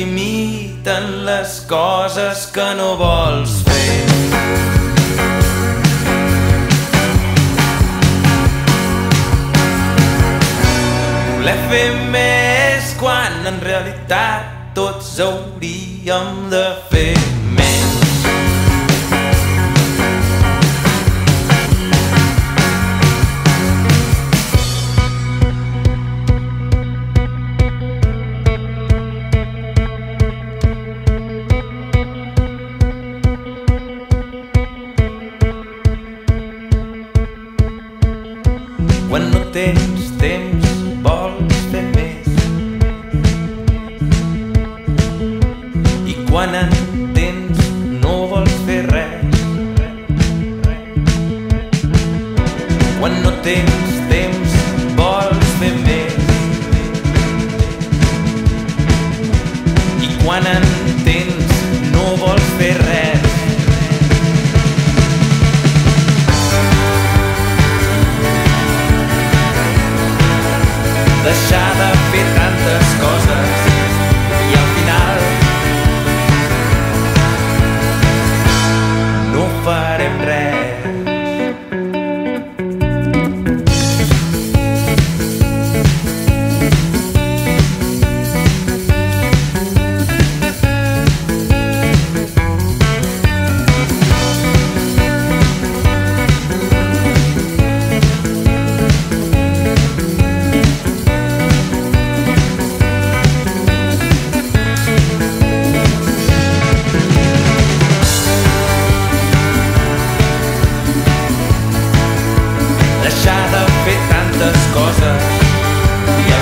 limiten les coses que no vols fer. Voler fer més quan en realitat tots hauríem de fer menys. Quan no tens temps vols fer més, i quan en tens no vols fer res. Quan no tens temps vols fer més, i quan en tens no vols fer res. Deixar de fer tantes coses i al final no farem res. Deixar de fer tantes coses i